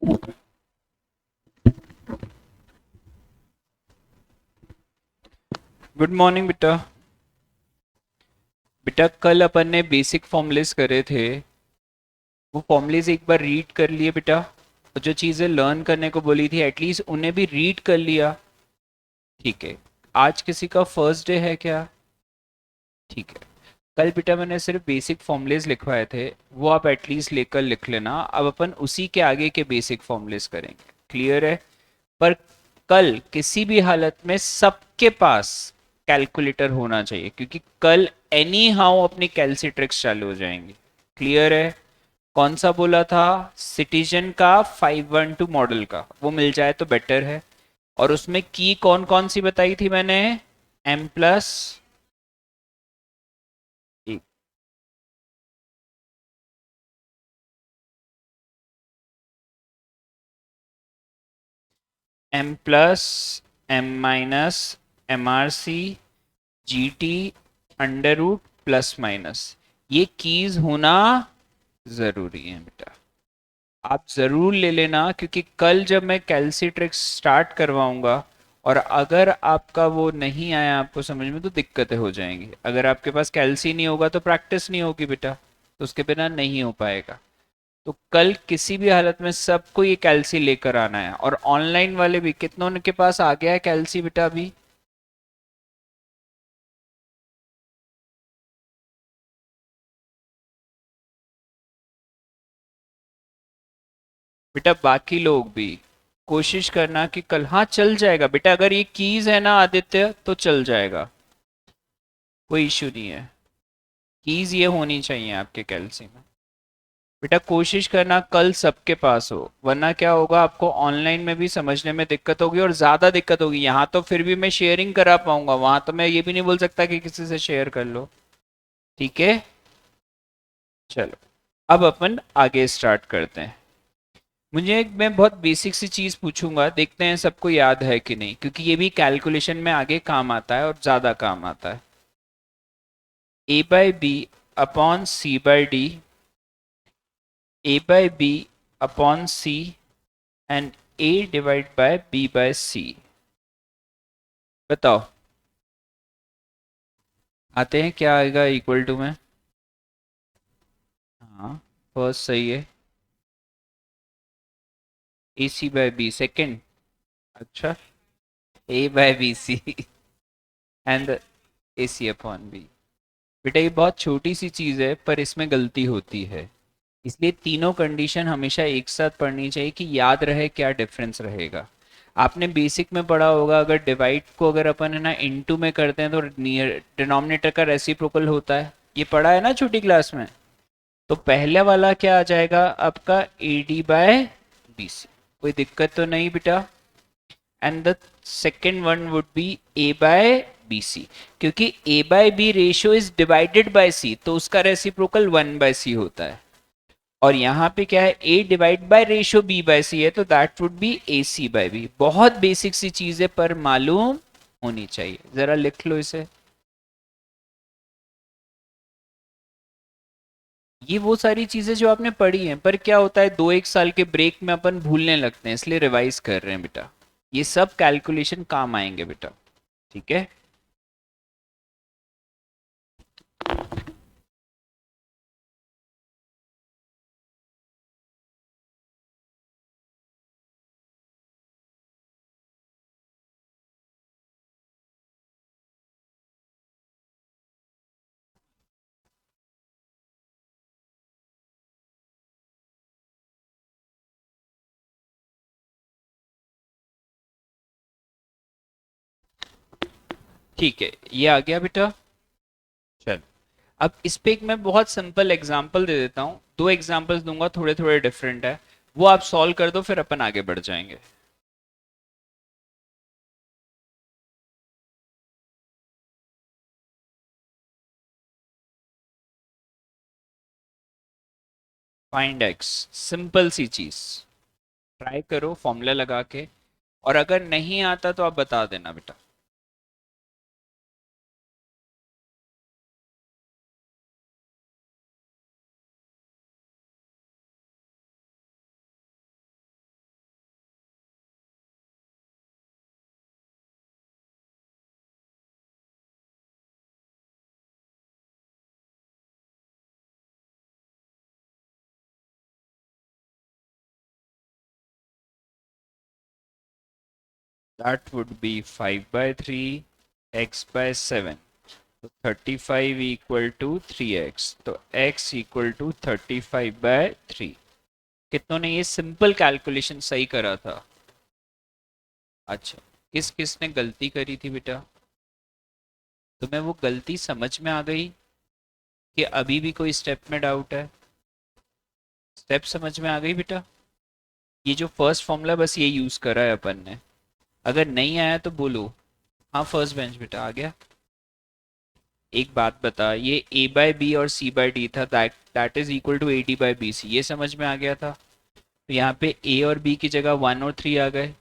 Good morning बेटा। बेटा कल अपन ने बेसिक फॉर्मूलेस करे थे, वो फॉर्मूलेस एक बार रीड कर लिए बेटा। और जो चीज़ें लर्न करने को बोली थी एटलीस्ट उन्हें भी रीड कर लिया। ठीक है। आज किसी का फर्स्ट डे है क्या? ठीक है। कल बेटा मैंने सिर्फ बेसिक फॉर्मूलेस लिखवाए थे, वो आप एटलीस्ट लेकर लिख लेना। अब अपन उसी के आगे के बेसिक फॉर्मूलेस करेंगे। क्लियर है? पर कल किसी भी हालत में सबके पास कैलकुलेटर होना चाहिए, क्योंकि कल एनी हाउ अपनी कैलसी ट्रिक्स चालू हो जाएंगी। क्लियर है? कौन सा बोला था? सिटीजन का 512 मॉडल का, वो मिल जाए तो बेटर है। और उसमें की कौन कौन सी बताई थी मैंने? M plus M plus M minus M R C G T under root plus minus, ये कीज होना जरूरी है बेटा। आप जरूर ले लेना, क्योंकि कल जब मैं कैल्सी ट्रिक्स स्टार्ट करवाऊंगा और अगर आपका वो नहीं आया आपको समझ में, तो दिक्कतें हो जाएंगी। अगर आपके पास कैल्सी नहीं होगा तो प्रैक्टिस नहीं होगी बेटा, तो उसके बिना नहीं हो पाएगा। तो कल किसी भी हालत में सबको ये कैल्सी लेकर आना है। और ऑनलाइन वाले भी कितनों के पास आ गया है कैल्सी बेटा अभी? बेटा बाकी लोग भी कोशिश करना कि कल, हाँ चल जाएगा बेटा, अगर ये कीज है ना आदित्य तो चल जाएगा, कोई इश्यू नहीं है। कीज ये होनी चाहिए आपके कैल्सी में। बेटा कोशिश करना कल सबके पास हो, वरना क्या होगा, आपको ऑनलाइन में भी समझने में दिक्कत होगी और ज्यादा दिक्कत होगी। यहाँ तो फिर भी मैं शेयरिंग करा पाऊंगा, वहां तो मैं ये भी नहीं बोल सकता कि किसी से शेयर कर लो। ठीक है? चलो, अब अपन आगे स्टार्ट करते हैं। मुझे एक, मैं बहुत बेसिक सी चीज पूछूंगा, देखते हैं सबको याद है कि नहीं, क्योंकि ये भी कैलकुलेशन में आगे काम आता है और ज्यादा काम आता है। A by B upon C by D, A by B upon C and A divide by B by C. बताओ, आते हैं क्या आएगा इक्वल टू में? हाँ, फर्स्ट सही है। A C by B second. अच्छा, A by B C and A C upon B. बेटा ये बहुत छोटी सी चीज है पर इसमें गलती होती है, इसलिए तीनों कंडीशन हमेशा एक साथ पढ़नी चाहिए कि याद रहे क्या डिफरेंस रहेगा। आपने बेसिक में पढ़ा होगा, अगर डिवाइड को अगर अपन है ना इनटू में करते हैं तो डिनोमिनेटर का रेसिप्रोकल होता है। ये पढ़ा है ना छोटी क्लास में। तो पहले वाला क्या आ जाएगा आपका? A D by B C. कोई दिक्कत तो नहीं बेटा? And the second one would be A by B C, क्योंकि A by B ratio is divided by C, तो उसका रेसिप्रोकल 1/c होता है। और यहाँ पे क्या है? A divide by ratio B by C है, तो that would be A C by B. बहुत बेसिक सी चीज है पर मालूम होनी चाहिए, जरा लिख लो इसे। ये वो सारी चीजें जो आपने पढ़ी हैं, पर क्या होता है 2-1 साल के ब्रेक में अपन भूलने लगते हैं, इसलिए रिवाइज कर रहे हैं बेटा। ये सब कैलकुलेशन काम आएंगे बेटा। ठीक है? ठीक है, ये आ गया बेटा। चल, अब इस पे एक मैं बहुत सिंपल एग्जांपल दे देता हूँ, दो एग्जांपल्स दूंगा, थोड़े थोड़े डिफरेंट है। वो आप सॉल्व कर दो, फिर अपन आगे बढ़ जाएंगे। फाइंड एक्स, सिंपल सी चीज, ट्राई करो फॉर्मूला लगा के। और अगर नहीं आता तो आप बता देना बेटा। दैट वुड बी 5/3 x/7, तो 35 इक्वल टू 3x, तो x इक्वल टू 35/3। कितनों ने ये सिंपल कैलकुलेशन सही करा था? अच्छा, किस किस ने गलती करी थी बेटा? तुम्हें वो गलती समझ में आ गई कि अभी भी कोई स्टेप में डाउट है? स्टेप समझ में आ गई बेटा? ये जो फर्स्ट फॉर्मूला बस ये यूज करा है अपन ने, अगर नहीं आया तो बोलो। हाँ फर्स्ट बेंच बेटा आ गया। एक बात बता, ये a बाय बी और c बाय डी था, that is equal to A D by B C, ये समझ में आ गया था? तो यहाँ पे a और b की जगह 1 और 3 आ गए,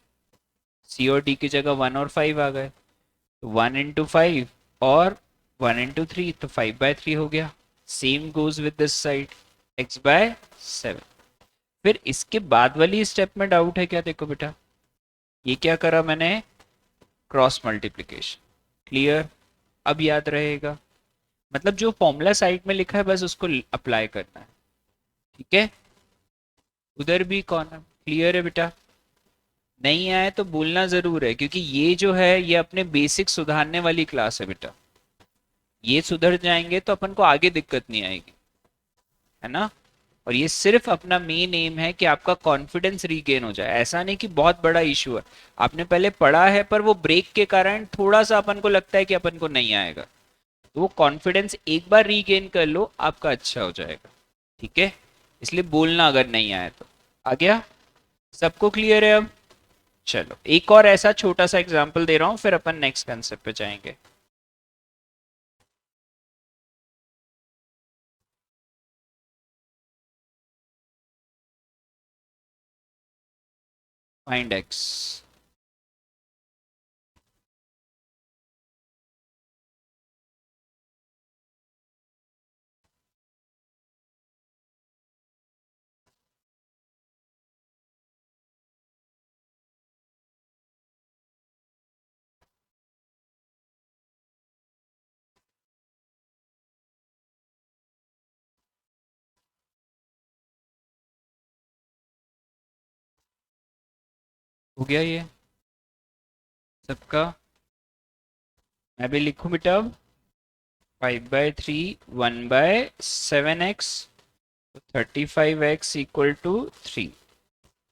c और d की जगह 1 और 5 आ गए, तो 1 into 5 और 1 into 3, तो 5/3 हो गया। Same goes with this side, x/7। फिर इसके बाद वाली स्टेप में डाउट है क्या? देखो बेटा, ये क्या करा मैंने? Cross multiplication. क्लियर? अब याद रहेगा, मतलब जो फॉर्मूला साइड में लिखा है बस उसको अप्लाई करना है। ठीक है, उधर भी कॉर्नर क्लियर है बेटा? नहीं आए तो बोलना जरूर है, क्योंकि ये जो है ये अपने बेसिक सुधारने वाली क्लास है बेटा। ये सुधर जाएंगे तो अपन को आगे दिक्कत नहीं आएगी, है ना? और ये सिर्फ अपना मेन एम है कि आपका कॉन्फिडेंस रीगेन हो जाए। ऐसा नहीं कि बहुत बड़ा इशू है, आपने पहले पढ़ा है पर वो ब्रेक के कारण थोड़ा सा अपन को लगता है कि अपन को नहीं आएगा, तो वो कॉन्फिडेंस एक बार रीगेन कर लो, आपका अच्छा हो जाएगा। ठीक है, इसलिए बोलना अगर नहीं आया तो। आ गया? सबको क्लियर है अब? चलो एक और ऐसा छोटा सा एग्जांपल दे रहा हूं, फिर अपन नेक्स्ट कंसेप्ट पे जाएंगे। Find x. हो गया ये सबका? मैं भी लिखूं बेटा अब? 5/3 1/7x, 35x equal to 3,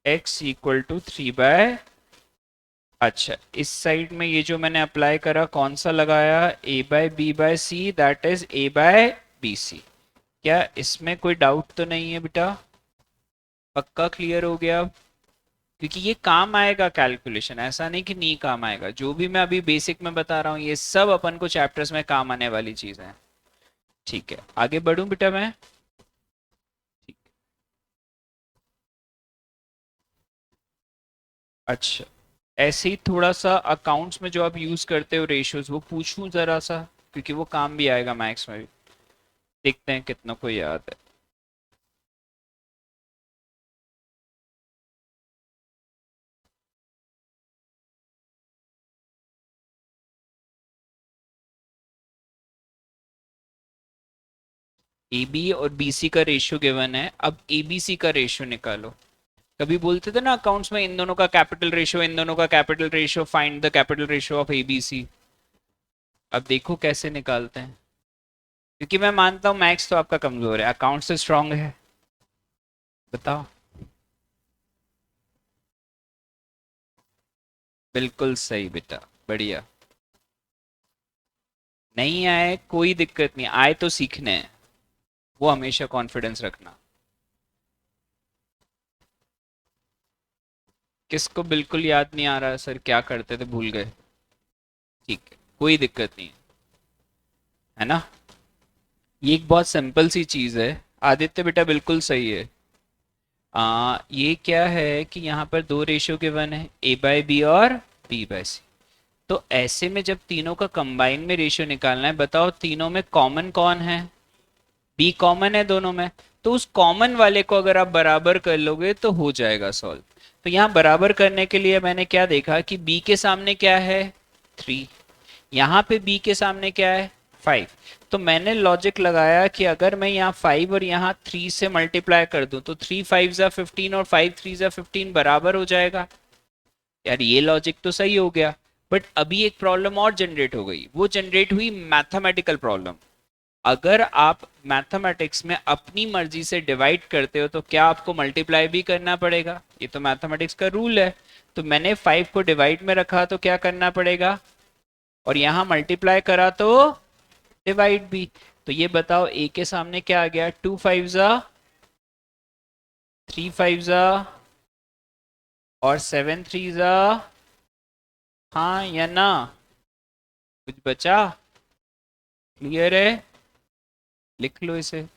x equal to 3 अच्छा, इस साइड में ये जो मैंने अप्लाई करा कौन सा लगाया? a/b/c, that is a/bc। क्या इसमें कोई डाउट तो नहीं है बेटा? पक्का क्लियर हो गया? क्योंकि ये काम आएगा कैलकुलेशन, ऐसा नहीं कि नहीं काम आएगा। जो भी मैं अभी बेसिक में बता रहा हूँ ये सब अपन को चैप्टर्स में काम आने वाली चीजें हैं। ठीक है, आगे बढ़ूं बेटा मैं? ठीक। अच्छा, ऐसे ही थोड़ा सा अकाउंट्स में जो आप यूज करते हो रेशियोज, वो पूछूं जरा सा, क्योंकि वो काम भी आएगा मैथ्स में भी। देखते हैं कितना को याद है। ए बी और बी सी का रेशियो गिवन है, अब ए बी सी का रेशियो निकालो। कभी बोलते थे ना अकाउंट्स में, इन दोनों का कैपिटल रेशियो, इन दोनों का capital ratio, find the capital ratio of A B C. अब देखो कैसे निकालते हैं, क्योंकि मैं मानता हूं मैथ्स तो आपका कमजोर है, अकाउंट से स्ट्रांग है। बताओ। बिल्कुल सही बेटा, बढ़िया। नहीं आए कोई दिक्कत नहीं, आए तो सीखने हैं, वो हमेशा कॉन्फिडेंस रखना। किसको बिल्कुल याद नहीं आ रहा सर क्या करते थे, भूल गए? ठीक है, कोई दिक्कत नहीं है ना? ये एक बहुत सिंपल सी चीज है। आदित्य बेटा बिल्कुल सही है। ये क्या है कि यहाँ पर दो रेशियो गिवन है, a/b और b/c। तो ऐसे में जब तीनों का कंबाइन में रेशियो निकालना है, बताओ तीनों में कॉमन कौन है? b कॉमन है दोनों में, तो उस कॉमन वाले को अगर आप बराबर कर लोगे तो हो जाएगा सॉल्व। तो यहाँ बराबर करने के लिए मैंने क्या देखा कि b के सामने क्या है? 3, यहाँ पे b के सामने क्या है? 5। तो मैंने लॉजिक लगाया कि अगर मैं यहाँ 5 और यहाँ 3 से मल्टीप्लाई कर दूं तो 3 5 जा 15 और 5 3 जा 15 बराबर हो जाएगा। यार ये लॉजिक तो सही हो गया, बट अभी एक प्रॉब्लम और जनरेट हो गई, वो जनरेट हुई मैथमेटिकल प्रॉब्लम। अगर आप मैथमेटिक्स में अपनी मर्जी से डिवाइड करते हो तो क्या आपको मल्टीप्लाई भी करना पड़ेगा? ये तो मैथमेटिक्स का रूल है। तो मैंने 5 को डिवाइड में रखा तो क्या करना पड़ेगा, और यहां मल्टीप्लाई करा तो डिवाइड भी। तो ये बताओ ए के सामने क्या आ गया, 2 5 जा 3 5 जा और 7 3 जा, हाँ या ना? कुछ बचा? क्लियर है? लिख लो इसे।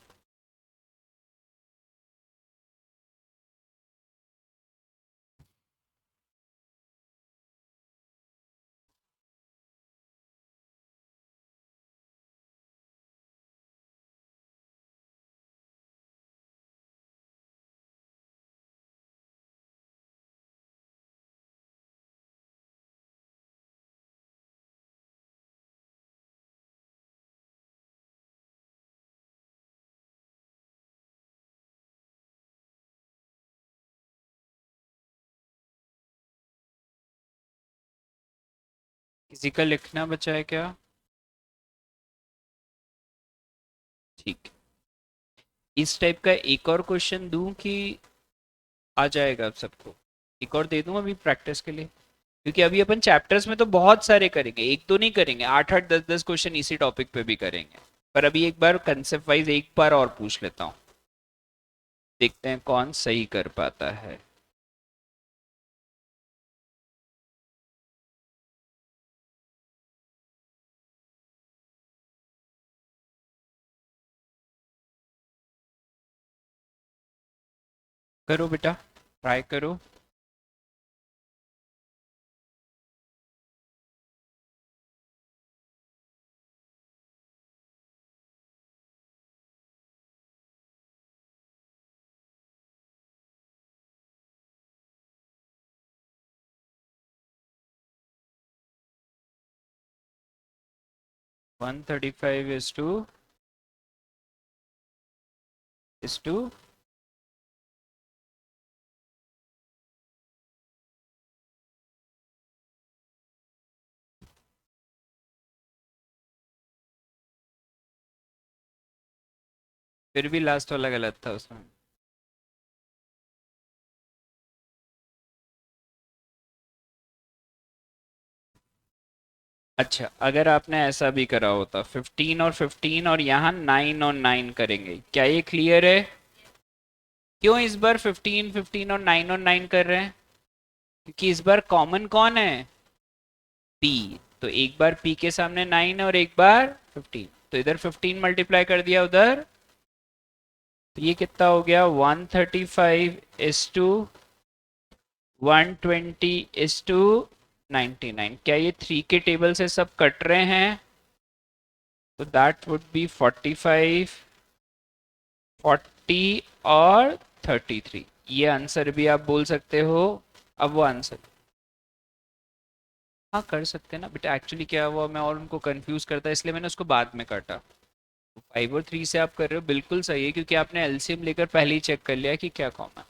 किसी का लिखना बचा है क्या? ठीक। इस टाइप का एक और क्वेश्चन दूं कि आ जाएगा आप सबको? एक और दे दूं अभी प्रैक्टिस के लिए, क्योंकि अभी अपन चैप्टर्स में तो बहुत सारे करेंगे, एक तो नहीं करेंगे, 8 8 10 10 क्वेश्चन इसी टॉपिक पे भी करेंगे। पर अभी एक बार कंसेप्ट वाइज एक बार और पूछ लेता हूँ, देखते हैं कौन सही कर पाता है। करो बेटा, ट्राई करो। 135 is to फिर भी लास्ट वाला गलत था उसमें। अच्छा, अगर आपने ऐसा भी करा होता 15 और 15 और यहाँ 9 और 9 करेंगे, क्या ये क्लियर है? क्यों इस बार 15 15 और 9 कर रहे हैं? क्योंकि इस बार कॉमन कौन है? पी। तो एक बार पी के सामने 9 और एक बार 15, तो इधर 15 मल्टीप्लाई कर दिया उधर, तो ये कितना हो गया, 135 is to 120 is to 99। क्या ये 3 के टेबल से सब कट रहे हैं? तो दैट वुड बी 45 40 और 33। ये आंसर भी आप बोल सकते हो। अब वो आंसर, हाँ कर सकते हैं ना बेटा, एक्चुअली क्या हुआ, मैं और उनको कंफ्यूज करता इसलिए मैंने उसको बाद में काटा। 5 और 3 से आप कर रहे हो बिल्कुल सही है, क्योंकि आपने एलसीएम लेकर पहले ही चेक कर लिया कि क्या कॉमन,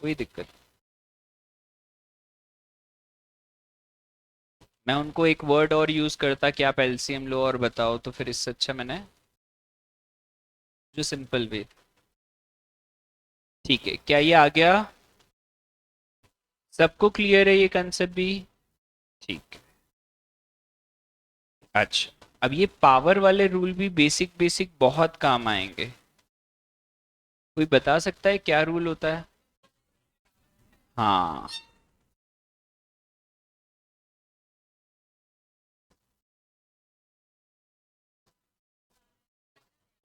कोई दिक्कत। मैं उनको एक वर्ड और यूज करता कि आप एलसीएम लो और बताओ, तो फिर इससे अच्छा मैंने जो सिंपल वे। ठीक है, क्या ये आ गया? सबको क्लियर है ये कंसेप्ट भी? ठीक। अच्छा, अब ये पावर वाले रूल भी बेसिक बेसिक बहुत काम आएंगे। कोई बता सकता है क्या रूल होता है? हाँ,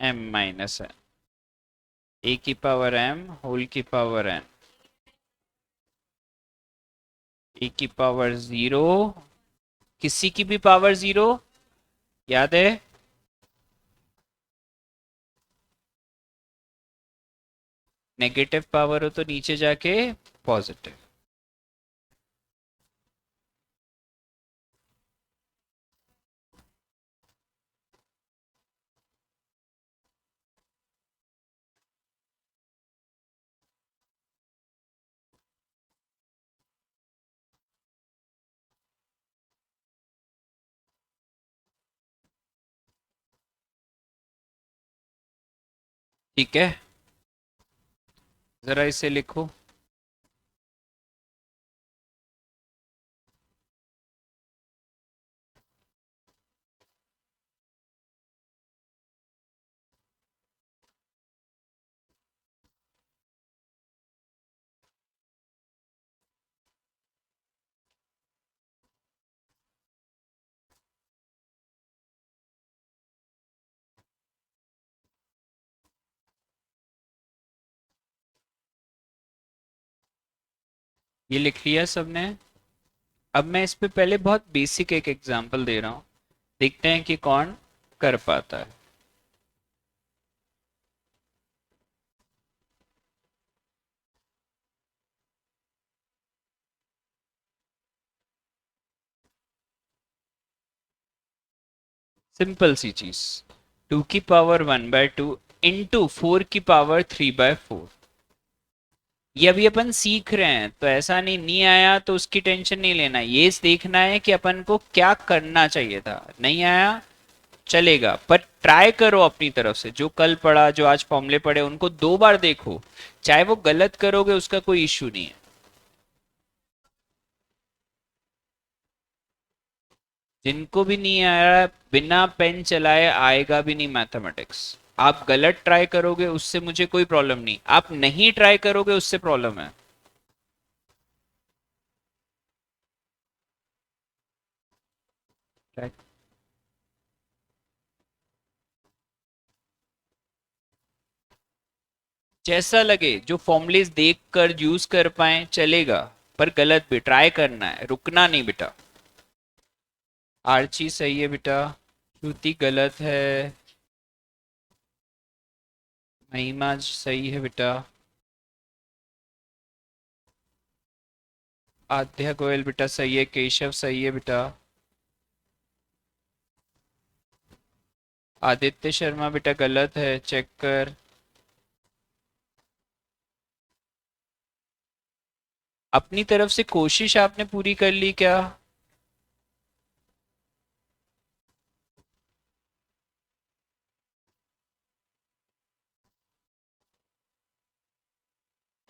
m माइनस है ए की पावर m होल की पावर n, ए की पावर 0, किसी की भी पावर 0, याद है? नेगेटिव पावर हो तो नीचे जाके पॉजिटिव। ठीक है, जरा इसे लिखो। ये लिख लिया सबने? अब मैं इस पे पहले बहुत बेसिक एक एग्जांपल दे रहा हूँ, देखते हैं कि कौन कर पाता है। सिंपल सी चीज, 2 की पावर 1/2 इंटू 4 की पावर 3/4। ये अभी अपन सीख रहे हैं, तो ऐसा नहीं नहीं आया तो उसकी टेंशन नहीं लेना, ये देखना है कि अपन को क्या करना चाहिए था। नहीं आया चलेगा, पर ट्राई करो अपनी तरफ से। जो कल पढ़ा, जो आज फॉर्मूले पढ़े, उनको 2 बार देखो। चाहे वो गलत करोगे उसका कोई इश्यू नहीं है। जिनको भी नहीं आया, बिना पेन चलाए आएगा भी नहीं मैथमेटिक्स। आप गलत ट्राई करोगे उससे मुझे कोई प्रॉब्लम नहीं, आप नहीं ट्राई करोगे उससे प्रॉब्लम है। Right. जैसा लगे, जो फॉर्मुलेस देख कर यूज कर पाए चलेगा, पर गलत भी ट्राई करना है, रुकना नहीं बेटा। आर्ची सही है बेटा, श्रुति गलत है, महिमा सही है बेटा, आध्या गोयल बेटा सही है, केशव सही है बेटा, आदित्य शर्मा बेटा गलत है, चेक कर। अपनी तरफ से कोशिश आपने पूरी कर ली क्या?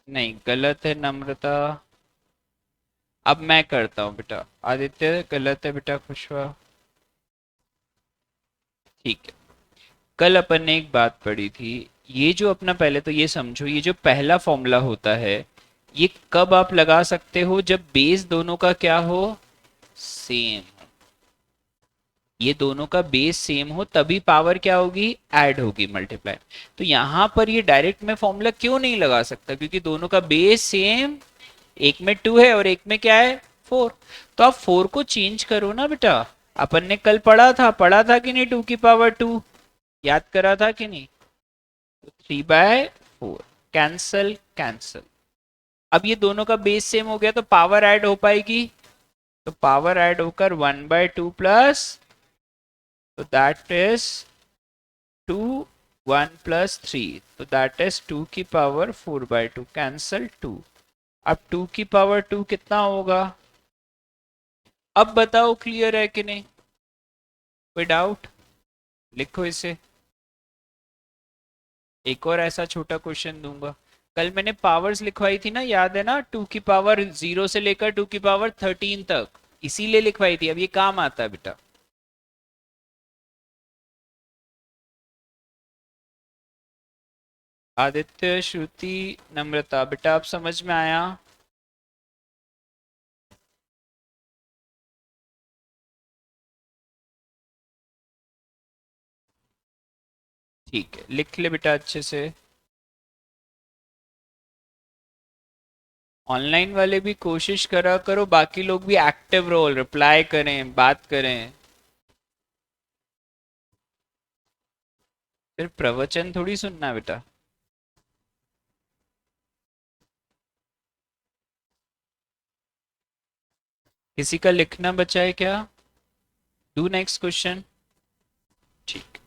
नहीं, गलत है नम्रता। अब मैं करता हूँ बेटा, आदित्य गलत है बेटा, खुशवा ठीक है। कल अपन ने एक बात पढ़ी थी, ये जो अपना, पहले तो ये समझो, ये जो पहला फॉर्मूला होता है, ये कब आप लगा सकते हो? जब बेस दोनों का क्या हो, सेम। ये दोनों का बेस सेम हो तभी पावर क्या होगी, ऐड होगी, मल्टीप्लाई। तो यहां पर ये डायरेक्ट में फॉर्मूला क्यों नहीं लगा सकता, क्योंकि दोनों का बेस सेम, एक में 2 है और एक में क्या है, 4। तो आप 4 को चेंज करो ना बेटा। अपन ने कल पढ़ा था कि नहीं, 2 की पावर 2, याद करा था कि नहीं? 3/4, कैंसल कैंसल। अब ये दोनों का बेस सेम हो गया तो पावर ऐड हो पाएगी, तो पावर ऐड होकर 1/2 प्लस, तो दैट इज 2, 1 + 3, तो दैट इज 2 की पावर 4/2, कैंसल 2। अब 2 की पावर 2 कितना होगा? अब बताओ क्लियर है कि नहीं, कोई डाउट? लिखो इसे। एक और ऐसा छोटा क्वेश्चन दूंगा। कल मैंने पावर्स लिखवाई थी ना, याद है ना, 2 की पावर 0 से लेकर 2 की पावर 13 तक, इसीलिए लिखवाई थी। अब ये काम आता है बेटा। आदित्य, श्रुति, नम्रता बेटा, अब समझ में आया? ठीक है, लिख ले बेटा अच्छे से। ऑनलाइन वाले भी कोशिश करा करो, बाकी लोग भी एक्टिव रोल, रिप्लाई करें, बात करें। फिर प्रवचन थोड़ी सुनना बेटा। किसी का लिखना बचा है क्या? Do next question. ठीक।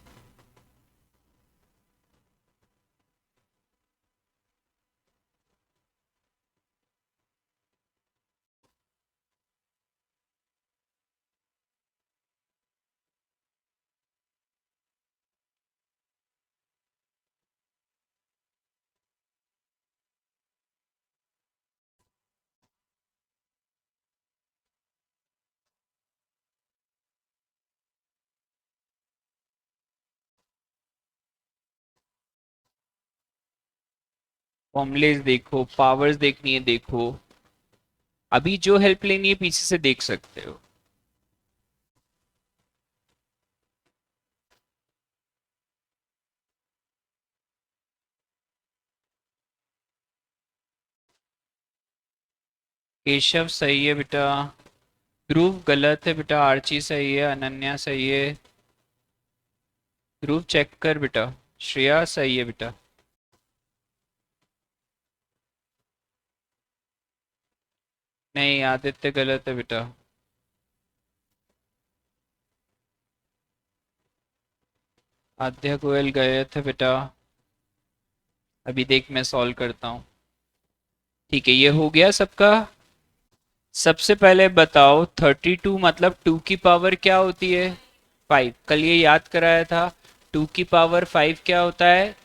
फॉर्मूलेज देखो, पावर्स देखनी है देखो, अभी जो हेल्प लेनी है पीछे से देख सकते हो। केशव सही है बेटा, ध्रुव गलत है बेटा, आर्ची सही है, अनन्या सही है, ध्रुव चेक कर बेटा, श्रेया सही है बेटा। नहीं आदित्य गलत है बेटा। आद्या गोयल गए थे बेटा, अभी देख मैं सॉल्व करता हूँ। ठीक है, ये हो गया सबका। सबसे पहले बताओ 32 मतलब 2 की पावर क्या होती है? 5। कल ये याद कराया था। 2 की पावर 5 क्या होता है?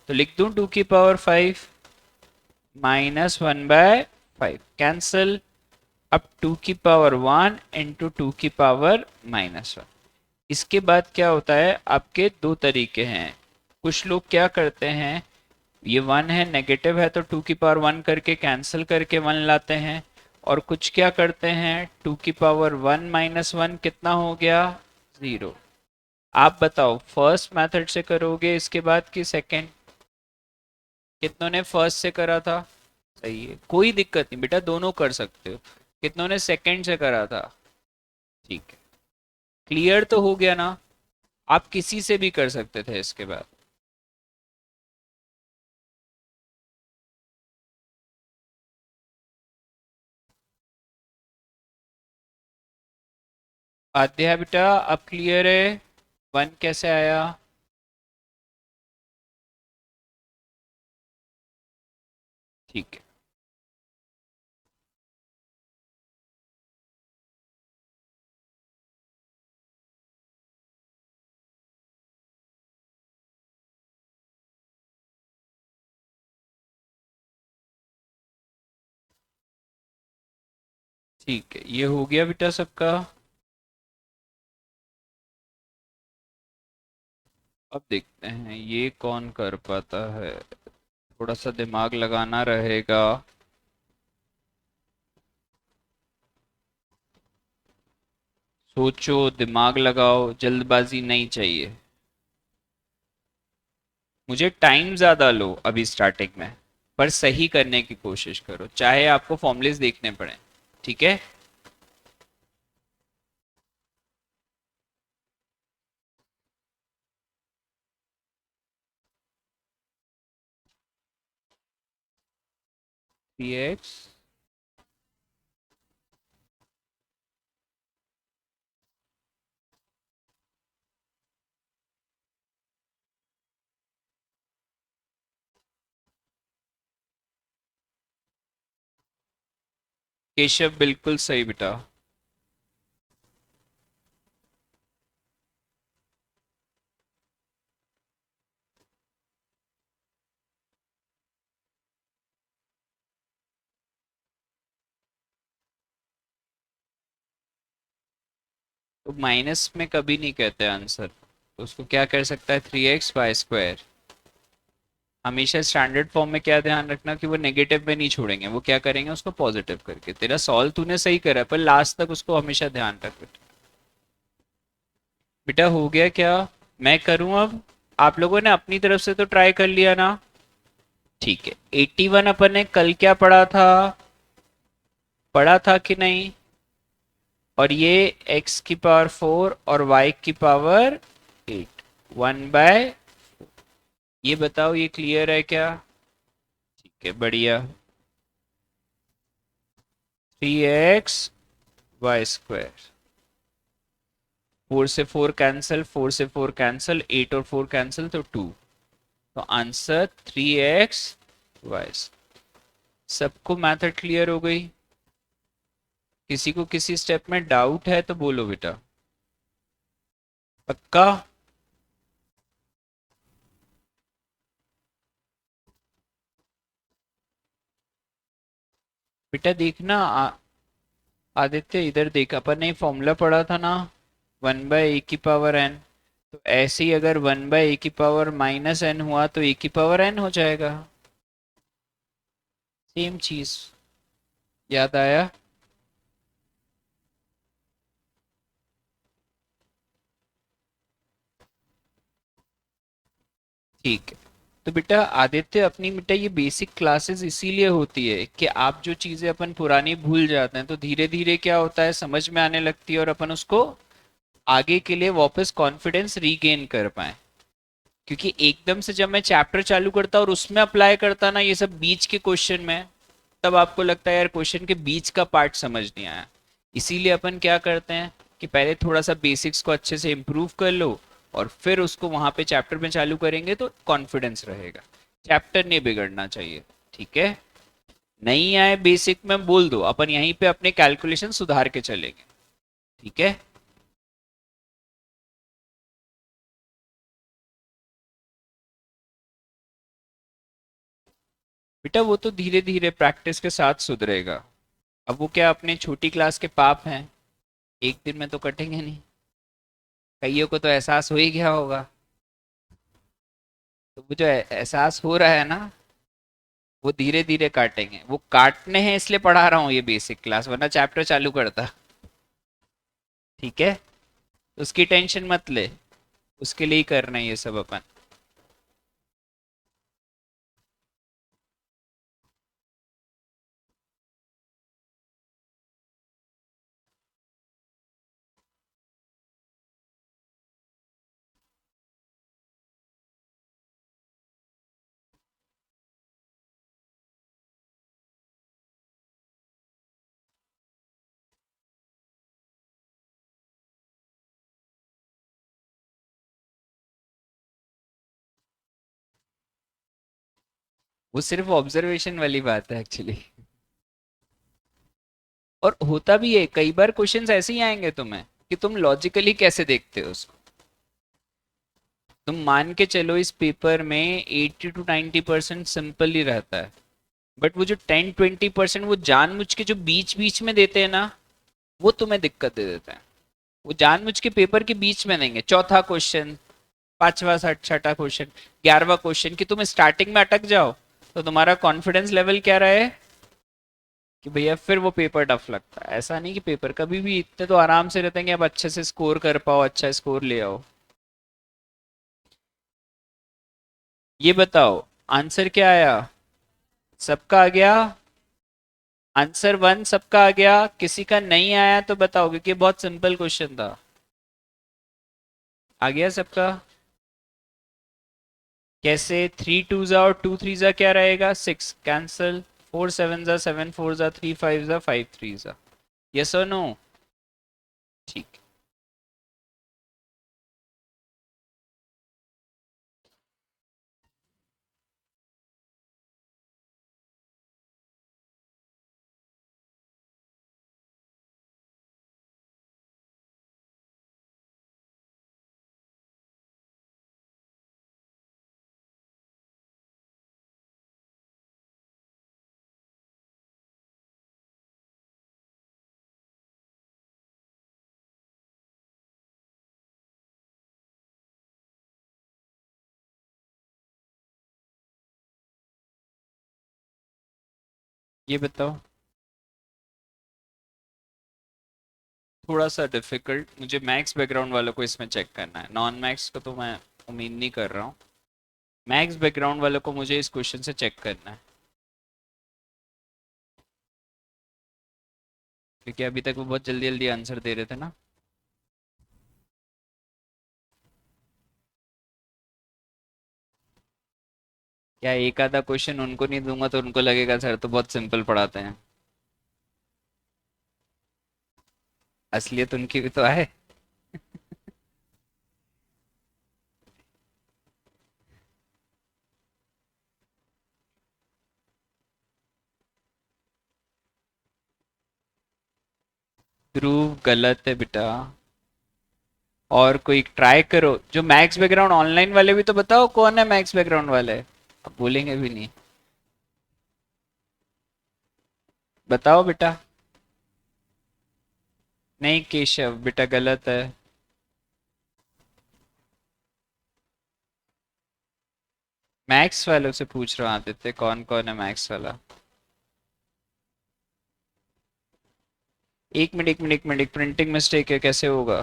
तो लिख दूं 2 की पावर 5 -1/5 कैंसल। अब 2 की पावर 1 इंटू 2 की पावर -1। इसके बाद क्या होता है, आपके दो तरीके हैं। कुछ लोग क्या करते हैं, ये 1 है नेगेटिव है तो 2 की पावर 1 करके कैंसिल करके 1 लाते हैं। और कुछ क्या करते हैं, 2 की पावर 1 -1 कितना हो गया? 0। आप बताओ फर्स्ट मेथड से करोगे इसके बाद कि सेकंड? कितनों ने फर्स्ट से करा था? सही है, कोई दिक्कत नहीं बेटा, दोनों कर सकते हो। कितनों ने सेकंड से करा था? ठीक है, क्लियर तो हो गया ना? आप किसी से भी कर सकते थे इसके बाद। आद्या बेटा अब क्लियर है? 1 कैसे आया? ठीक है। ठीक है, ये हो गया बेटा सबका। अब देखते हैं ये कौन कर पाता है, थोड़ा सा दिमाग लगाना रहेगा। सोचो, दिमाग लगाओ, जल्दबाजी नहीं चाहिए। मुझे टाइम ज्यादा लो अभी स्टार्टिंग में, पर सही करने की कोशिश करो, चाहे आपको फॉर्मुलेस देखने पड़े। ठीक है। 3x केशव बिल्कुल सही बेटा। तो माइनस में कभी नहीं कहते आंसर, तो उसको क्या कर सकता है, 3x² हमेशा स्टैंडर्ड फॉर्म में क्या ध्यान रखना कि वो नेगेटिव में नहीं छोड़ेंगे, वो क्या करेंगे उसको पॉजिटिव करके। तेरा सॉल्व तूने सही करा पर लास्ट तक उसको हमेशा ध्यान रख बेटा। बेटा हो गया क्या? मैं करूं अब? आप लोगों ने अपनी तरफ से तो ट्राई कर लिया ना? ठीक है, 81 अपन ने कल क्या पढ़ा था? पढ़ा था कि नहीं? और ये x की पावर 4 और y की पावर 8, 1/, ये बताओ ये क्लियर है क्या? ठीक है, बढ़िया। 3x² 4 से 4 कैंसिल, 4 से 4 कैंसिल, 8 और 4 कैंसिल तो 2। तो आंसर 3x²। सबको मेथड क्लियर हो गई? किसी को किसी स्टेप में डाउट है तो बोलो बेटा। पक्का? बेटा देखना आदित्य इधर देख, अपन ने फॉर्मूला पढ़ा था ना, 1/a⁴n। तो ऐसे ही अगर 1/a⁴ -n हुआ तो a⁴n हो जाएगा। सेम चीज याद आया। ठीक है। तो बेटा आदित्य, अपनी बेटा ये बेसिक क्लासेस इसीलिए होती है कि आप जो चीजें अपन पुरानी भूल जाते हैं तो धीरे धीरे क्या होता है, समझ में आने लगती है और अपन उसको आगे के लिए वापस कॉन्फिडेंस रीगेन कर पाए। क्योंकि एकदम से जब मैं चैप्टर चालू करता और उसमें अप्लाई करता ना ये सब बीच के क्वेश्चन में, तब आपको लगता है यार क्वेश्चन के बीच का पार्ट समझ नहीं आया। इसीलिए अपन क्या करते हैं कि पहले थोड़ा सा बेसिक्स को अच्छे से इम्प्रूव कर लो और फिर उसको वहां पे चैप्टर में चालू करेंगे तो कॉन्फिडेंस रहेगा। चैप्टर नहीं बिगड़ना चाहिए। ठीक है। नहीं आए बेसिक में बोल दो, अपन यहीं पे अपने कैलकुलेशन सुधार के चलेंगे। ठीक है। बेटा वो तो धीरे धीरे प्रैक्टिस के साथ सुधरेगा। अब वो क्या अपने छोटी क्लास के पाप हैं, एक दिन में तो कटेंगे नहीं। कईयों को तो एहसास हो ही गया होगा। तो वो जो एहसास हो रहा है ना, वो धीरे धीरे काटेंगे। वो काटने हैं इसलिए पढ़ा रहा हूँ ये बेसिक क्लास, वरना चैप्टर चालू करता। ठीक है। उसकी टेंशन मत ले, उसके लिए ही करना है ये सब अपन। वो सिर्फ ऑब्जर्वेशन वाली बात है एक्चुअली। और होता भी है कई बार, क्वेश्चंस ऐसे ही आएंगे तुम्हें कि तुम लॉजिकली कैसे देखते हो उसको। तुम मान के चलो इस पेपर में 80 to 90% सिंपल ही रहता है, बट वो जो 10-20% वो जानबूझ के जो बीच बीच में देते हैं ना, वो तुम्हें दिक्कत दे देते हैं। वो जानबूझ के पेपर के बीच में देंगे, चौथा क्वेश्चन, पांचवा छठा क्वेश्चन, 11वां क्वेश्चन, कि तुम स्टार्टिंग में अटक जाओ। तो तुम्हारा कॉन्फिडेंस लेवल क्या रहे कि भैया फिर वो पेपर टफ लगता है। ऐसा नहीं कि पेपर कभी भी इतने तो आराम से रहते हैं कि आप अच्छे से स्कोर कर पाओ, अच्छा स्कोर ले आओ। ये बताओ आंसर क्या आया? सबका आ गया? आंसर वन सबका आ गया? किसी का नहीं आया तो बताओ, क्योंकि बहुत सिंपल क्वेश्चन था। आ गया सबका? कैसे? 3 2 और 2 3 क्या रहेगा? 6 कैंसल। 4 7 7 4 3 5 5 3। यस और नो? ठीक। ये बताओ। थोड़ा सा डिफिकल्ट, मुझे मैथ्स बैकग्राउंड वालों को इसमें चेक करना है, नॉन मैथ्स को तो मैं उम्मीद नहीं कर रहा हूँ। मैथ्स बैकग्राउंड वालों को मुझे इस क्वेश्चन से चेक करना है, क्योंकि अभी तक वो बहुत जल्दी जल्दी आंसर दे रहे थे ना। क्या एक आधा क्वेश्चन उनको नहीं दूंगा तो उनको लगेगा सर तो बहुत सिंपल पढ़ाते हैं? असलियत उनकी भी तो है। ध्रुव गलत है बेटा। और कोई ट्राई करो जो मैथ्स बैकग्राउंड ऑनलाइन वाले भी तो बताओ कौन है मैथ्स बैकग्राउंड वाले। अब बोलेंगे भी नहीं। बताओ बेटा। नहीं केशव बेटा गलत है। मैथ्स वालों से पूछ रहा हूँ आदित्य, कौन कौन है मैथ्स वाला। एक मिनट प्रिंटिंग मिस्टेक है, कैसे होगा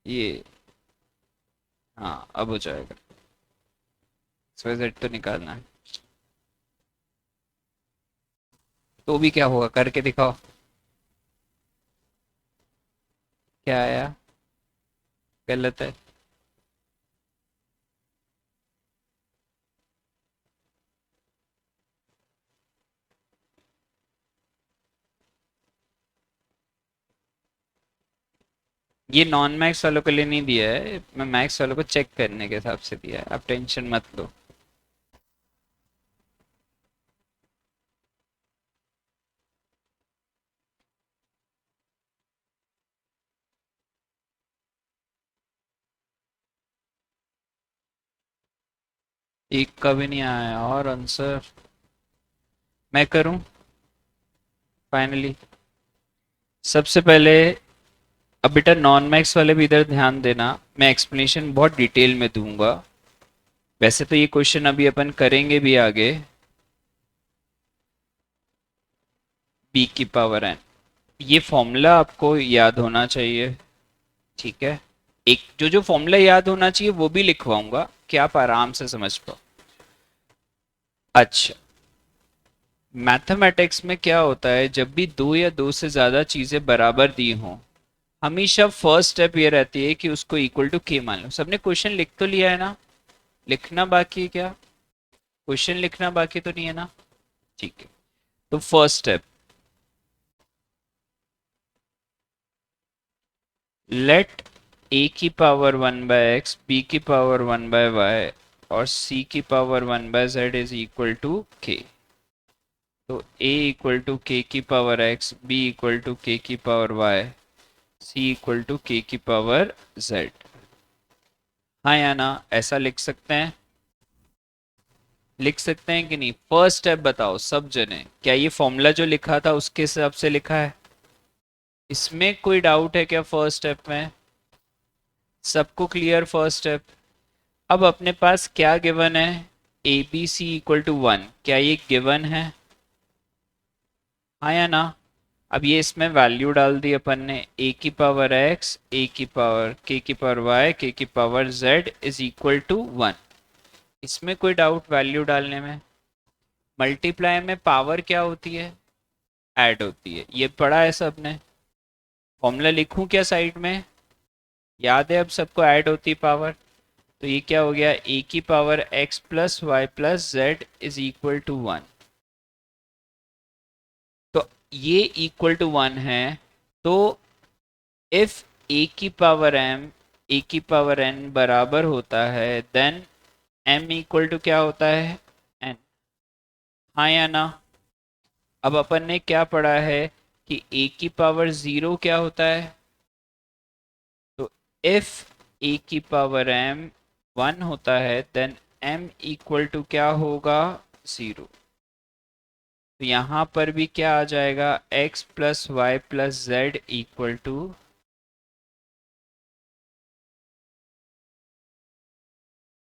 ये? हाँ अब हो जाएगा। XYZ तो निकालना है। तो भी क्या होगा, करके दिखाओ। क्या आया? गलत है। ये नॉन मैक्स वालों के लिए नहीं दिया है, मैं मैक्स वालों को चेक करने के हिसाब से दिया है, आप टेंशन मत लो। एक का भी नहीं आया और आंसर मैं करूं फाइनली। सबसे पहले, अब बेटा नॉन मैक्स वाले भी इधर ध्यान देना, मैं एक्सप्लेनेशन बहुत डिटेल में दूंगा। वैसे तो ये क्वेश्चन अभी अपन करेंगे भी आगे। बी की पावर एन, ये फॉर्मूला आपको याद होना चाहिए, ठीक है? एक जो जो फॉर्मूला याद होना चाहिए वो भी लिखवाऊंगा कि आप आराम से समझ पाओ। अच्छा, मैथमेटिक्स में क्या होता है, जब भी दो या दो से ज्यादा चीजें बराबर दी हों, हमेशा फर्स्ट स्टेप ये रहती है कि उसको इक्वल टू के मान लो। सबने क्वेश्चन लिख तो लिया है ना? लिखना बाकी है क्या? क्वेश्चन लिखना बाकी तो नहीं है ना? ठीक है। तो फर्स्ट स्टेप, लेट ए की पावर 1/x, बी की पावर 1/y और सी की power 1/z is equal to K. तो a इक्वल टू के की power x, b equal to K की power y, c equal to K की पावर z। हाँ या ना, ऐसा लिख सकते हैं? लिख सकते हैं कि नहीं? फर्स्ट स्टेप बताओ सब जने, क्या ये फॉर्मूला जो लिखा था उसके हिसाब से लिखा है? इसमें कोई डाउट है क्या फर्स्ट स्टेप में? सबको क्लियर फर्स्ट स्टेप? अब अपने पास क्या गिवन है? A B C equal to 1, क्या ये गिवन है? हाँ या ना? अब ये इसमें वैल्यू डाल दी अपन ने, ए की पावर एक्स, ए की पावर के की पावर वाई, के की power Z is equal to 1। इसमें कोई डाउट वैल्यू डालने में? मल्टीप्लाई में पावर क्या होती है? ऐड होती है, ये पढ़ा है सबने? फॉर्मूला लिखूं क्या साइड में? याद है अब सबको, ऐड होती है पावर। तो ये क्या हो गया, ए की power X plus Y plus Z is equal to 1। तो ये इक्वल टू 1 है। तो इफ ए की पावर एम, ए की पावर एन बराबर होता है, देन एम इक्वल टू क्या होता है? एन। हाँ या ना? अब अपन ने क्या पढ़ा है कि ए की पावर 0 क्या होता है? तो इफ ए की पावर एम 1 होता है, देन एम इक्वल टू क्या होगा? 0। तो यहाँ पर भी क्या आ जाएगा, x plus Y plus Z equal to,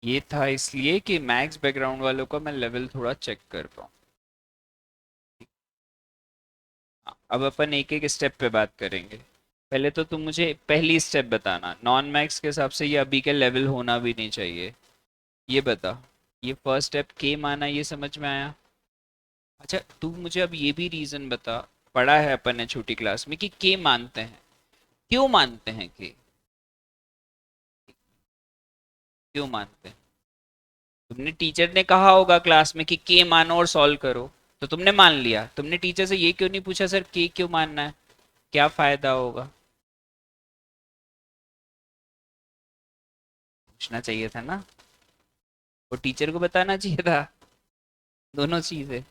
ये था इसलिए कि मैथ्स बैकग्राउंड वालों का मैं लेवल थोड़ा चेक कर पाऊँ। अब अपन एक एक स्टेप पे बात करेंगे। पहले तो तुम मुझे पहली स्टेप बताना, नॉन मैथ्स के हिसाब से ये अभी के लेवल होना भी नहीं चाहिए। ये बता, ये फर्स्ट स्टेप के माना, ये समझ में आया? अच्छा तू मुझे अब ये भी रीजन बता, पढ़ा है अपन ने छोटी क्लास में कि के मानते हैं, क्यों मानते हैं के? क्यों मानते हैं? तुमने टीचर ने कहा होगा क्लास में कि के मानो और सॉल्व करो, तो तुमने मान लिया। तुमने टीचर से ये क्यों नहीं पूछा सर के क्यों मानना है, क्या फायदा होगा? पूछना चाहिए था ना, वो टीचर को बताना चाहिए था। दोनों चीजें।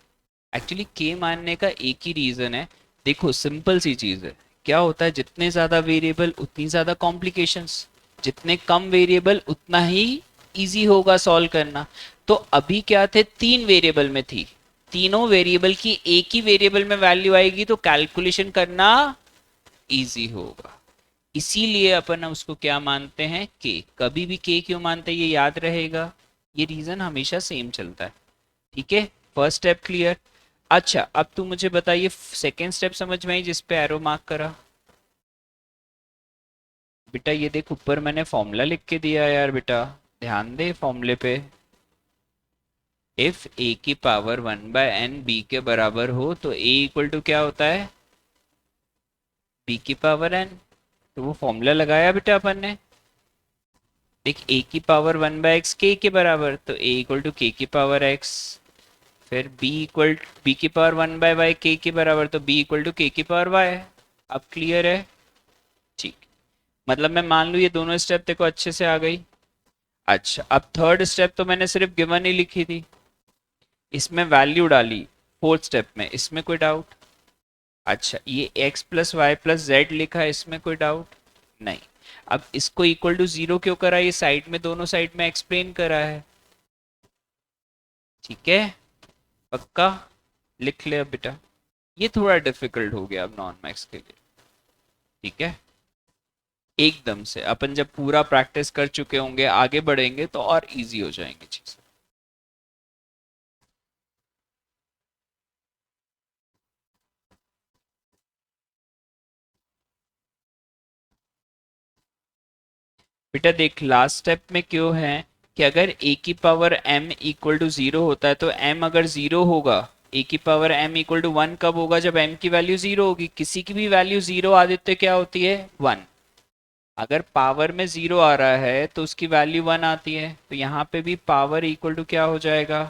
एक्चुअली के मानने का एक ही रीजन है। देखो सिंपल सी चीज है, क्या होता है, जितने ज्यादा वेरिएबल उतनी ज्यादा कॉम्प्लिकेशंस, जितने कम वेरिएबल उतना ही इजी होगा सॉल्व करना। तो अभी क्या थे, तीन वेरिएबल में थी, तीनों वेरिएबल की एक ही वेरिएबल में वैल्यू आएगी तो कैलकुलेशन करना इजी होगा। इसीलिए अपन उसको क्या मानते हैं, के। कभी भी के क्यों मानते हैं ये याद रहेगा, ये रीजन हमेशा सेम चलता है। ठीक है, फर्स्ट स्टेप क्लियर। अच्छा अब तू मुझे बताइए, सेकेंड स्टेप समझ में आई जिस पे एरो मार्क करा? बेटा ये देख, ऊपर मैंने फॉर्मूला लिख के दिया यार बेटा, ध्यान दे फॉर्मूले पे। इफ ए की पावर 1/n बी के बराबर हो तो ए इक्वल टू क्या होता है? बी की पावर एन। तो वो फॉर्मूला लगाया बेटा अपन ने। देख, ए की पावर 1/x के के बराबर, तो ए इक्वल टू के की पावर x। फिर बी की पावर 1/y के के बराबर, तो बी इक्वल टू के की पावर y। अब क्लियर है? ठीक। मतलब मैं मान लूँ ये दोनों स्टेप तेरे को अच्छे से आ गई। अच्छा अब थर्ड स्टेप तो मैंने सिर्फ गिवन ही लिखी थी, इसमें वैल्यू डाली फोर्थ स्टेप में, इसमें कोई डाउट? अच्छा ये x plus Y plus Z लिखा है, इसमें कोई डाउट नहीं? अब इसको इक्वल टू जीरो क्यों करा? ये साइड में, दोनों साइड में एक्सप्लेन करा है। ठीक है, पक्का? लिख ले अब बेटा। ये थोड़ा डिफिकल्ट हो गया अब नॉन मैक्स के लिए। ठीक है, एकदम से अपन जब पूरा प्रैक्टिस कर चुके होंगे, आगे बढ़ेंगे तो और इजी हो जाएंगी चीजें। बेटा देख, लास्ट स्टेप में क्यों है कि अगर a की power m equal to zero होता है, तो m अगर जीरो होगा, a की power m equal to one कब होगा? जब m की वैल्यू जीरो होगी। किसी की भी वैल्यू जीरो आदित्य क्या होती है? वन। अगर पावर में जीरो आ रहा है तो उसकी वैल्यू वन आती है, तो यहाँ पे भी पावर इक्वल टू क्या हो जाएगा?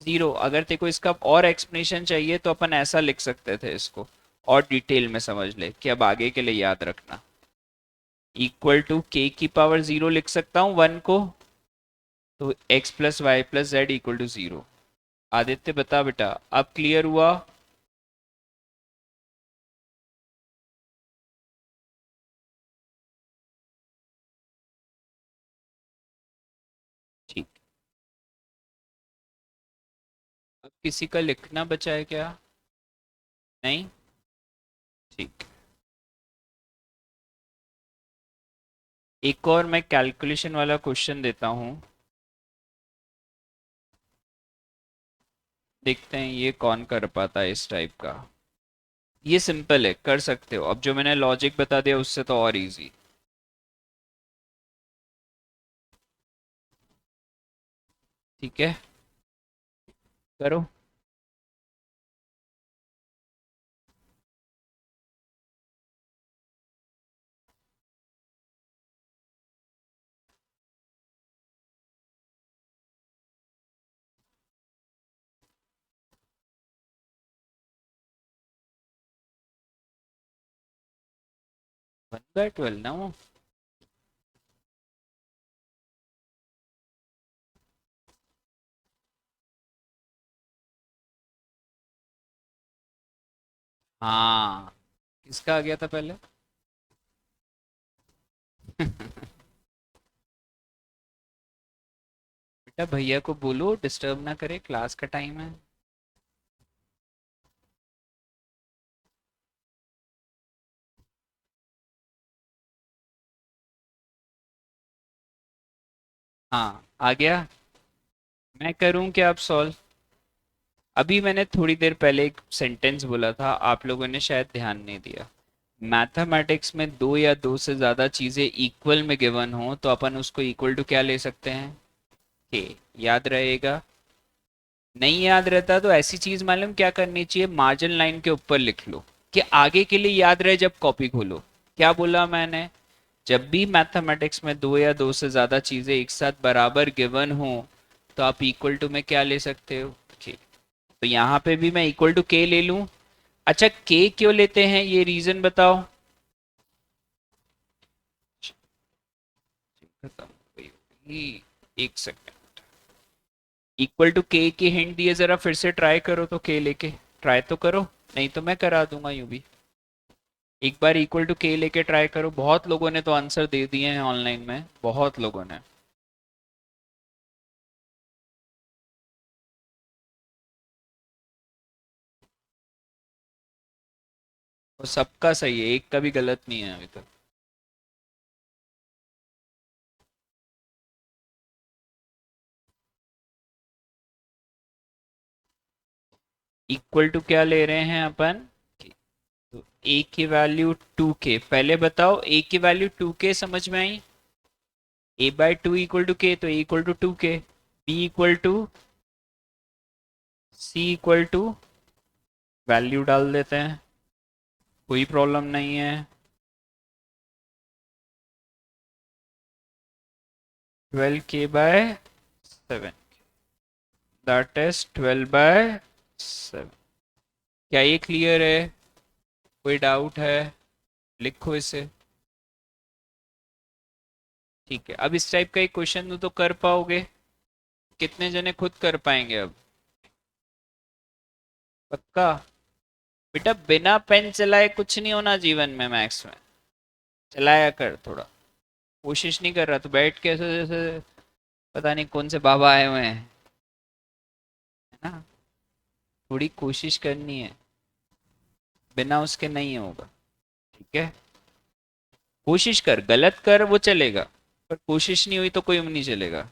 जीरो। अगर तेको इसका और एक्सप्लेनेशन चाहिए तो अपन ऐसा लिख सकते थे इसको, और डिटेल में समझ ले कि अब आगे के लिए याद रखना। इक्वल टू के की पावर जीरो लिख सकता हूँ वन को, तो x plus Y plus Z equal to zero. Aditya बता बेटा, अब क्लियर हुआ? ठीक। अब किसी का लिखना बचा है क्या? नहीं? ठीक। एक और मैं कैलकुलेशन वाला क्वेश्चन देता हूँ, देखते हैं ये कौन कर पाता है इस टाइप का। ये सिंपल है, कर सकते हो। अब जो मैंने लॉजिक बता दिया उससे तो और इजी। ठीक है, करो। 1/12 ना वो। हाँ, किसका आ गया था पहले? बेटा भैया को बोलो डिस्टर्ब ना करे, क्लास का टाइम है। हाँ आ गया। मैं करूं क्या अब सॉल्व? अभी मैंने थोड़ी देर पहले एक सेंटेंस बोला था, आप लोगों ने शायद ध्यान नहीं दिया। मैथमेटिक्स में दो या दो से ज्यादा चीजें इक्वल में गिवन हो तो अपन उसको इक्वल टू क्या ले सकते हैं? के। याद रहेगा? नहीं याद रहता तो ऐसी चीज मालूम क्या करनी चाहिए, मार्जिन लाइन के ऊपर लिख लो, कि आगे के लिए याद रहे जब कॉपी खोलो। क्या बोला मैंने? जब भी मैथमेटिक्स में दो या दो से ज्यादा चीजें एक साथ बराबर गिवन हो तो आप इक्वल टू में क्या ले सकते हो? के। तो यहाँ पे भी मैं इक्वल टू के ले लूं। अच्छा के क्यों लेते हैं, ये रीजन बताओ। खत्म हो गई होगी। एक सेकंड। इक्वल टू के की हिंट दिए, जरा फिर से ट्राई करो तो, के लेके ट्राई तो करो, नहीं तो मैं करा दूंगा यूं भी। एक बार इक्वल टू के लेके ट्राई करो। बहुत लोगों ने तो आंसर दे दिए हैं ऑनलाइन में, बहुत लोगों ने। और सबका सही है, एक का भी गलत नहीं है अभी तक। इक्वल टू क्या ले रहे हैं अपन, तो ए की वैल्यू 2k। पहले बताओ ए की वैल्यू 2k समझ में आई, a by two equal to K, तो a equal to 2k, b equal to c equal to value डाल देते हैं, कोई प्रॉब्लम नहीं है। 12k bye 7, that is 12/7। क्या ये क्लियर है, कोई डाउट है, लिखो इसे। ठीक है, अब इस टाइप का एक क्वेश्चन दूं तो कर पाओगे, कितने जने खुद कर पाएंगे अब, पक्का? बेटा बिना पेन चलाए कुछ नहीं होना जीवन में, मैथ्स में चलाया कर थोड़ा। कोशिश नहीं कर रहा तो बैठ के ऐसे जैसे पता नहीं कौन से बाबा आए हुए हैं, है ना? थोड़ी कोशिश करनी है, बिना उसके नहीं होगा। ठीक है, कोशिश कर, गलत कर वो चलेगा, पर कोशिश नहीं हुई तो कोई नहीं चलेगा।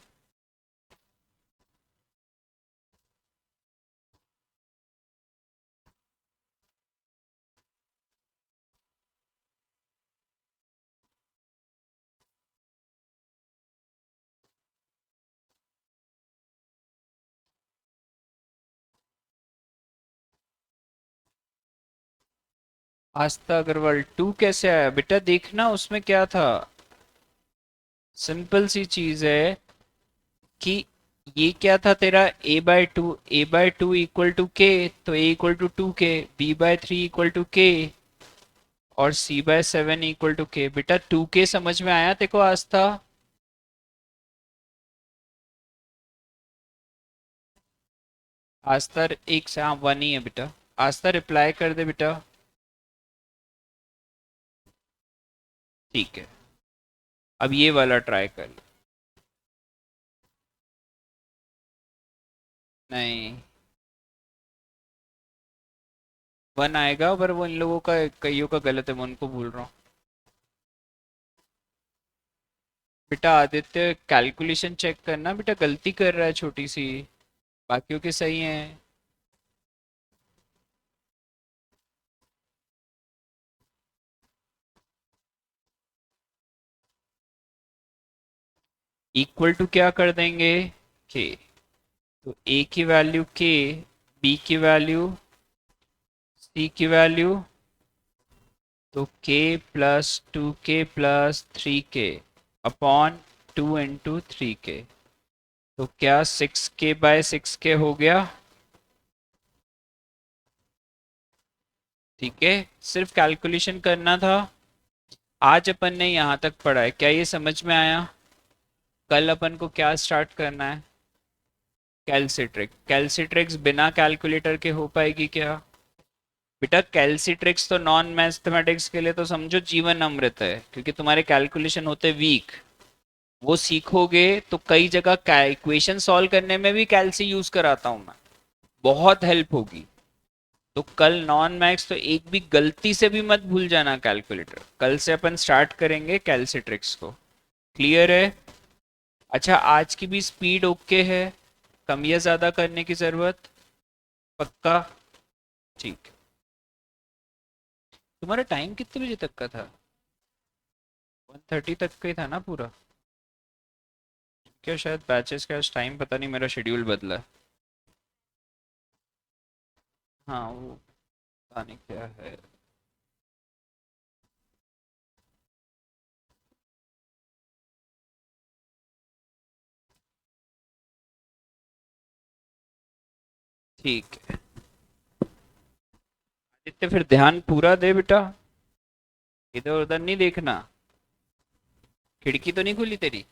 आस्था अग्रवाल 2 कैसे आया बेटा, देखना उसमें क्या था। सिंपल सी चीज है कि ये क्या था तेरा, a/2 इक्वल टू के, तो a equal to 2k, b/3 equal to k, और c/7 इक्वल टू k। बेटा 2k समझ में आया देखो आस्था? आस्था एक से, हाँ 1 ही है बेटा। आस्था रिप्लाई कर दे बेटा। ठीक है, अब ये वाला ट्राई कर लो। नहीं, 1 आएगा, पर वो इन लोगों का कईयों का गलत है, मैं उनको भूल रहा हूँ। बेटा आदित्य कैलकुलेशन चेक करना, बेटा गलती कर रहा है छोटी सी, बाकियों के सही है। इक्वल टू क्या कर देंगे, के, तो a की वैल्यू k, b की वैल्यू, c की वैल्यू, तो k plus 2k plus 3k upon 2 × 3k, तो क्या 6k/6k हो गया? ठीक है, सिर्फ कैलकुलेशन करना था। आज अपन ने यहाँ तक पढ़ा है, क्या ये समझ में आया? कल अपन को क्या स्टार्ट करना है, कैलसिट्रिक। कैलसिट्रिक्स बिना कैलकुलेटर के हो पाएगी क्या? बेटा कैलसिट्रिक्स तो नॉन मैथमेटिक्स के लिए तो समझो जीवन अमृत है, क्योंकि तुम्हारे कैलकुलेशन होते वीक। वो सीखोगे तो कई जगह इक्वेशन सॉल्व करने में भी कैलसी यूज कराता हूं मैं, बहुत हेल्प होगी। तो कल नॉन मैथ्स तो एक भी गलती से भी मत भूल जाना कैलकुलेटर, कल से अपन स्टार्ट करेंगे कैलसिट्रिक्स को। क्लियर है? अच्छा, आज की भी स्पीड ओके है, कम या ज्यादा करने की जरूरत, पक्का? ठीक। तुम्हारा टाइम कितने बजे तक का था? 1:30 तक का ही था ना पूरा? क्या शायद बैचेस का टाइम पता नहीं, मेरा शेड्यूल बदला है। हाँ वो पता नहीं क्या है। ठीक है आदित्य, फिर ध्यान पूरा दे बेटा, इधर उधर नहीं देखना। खिड़की तो नहीं खुली तेरी?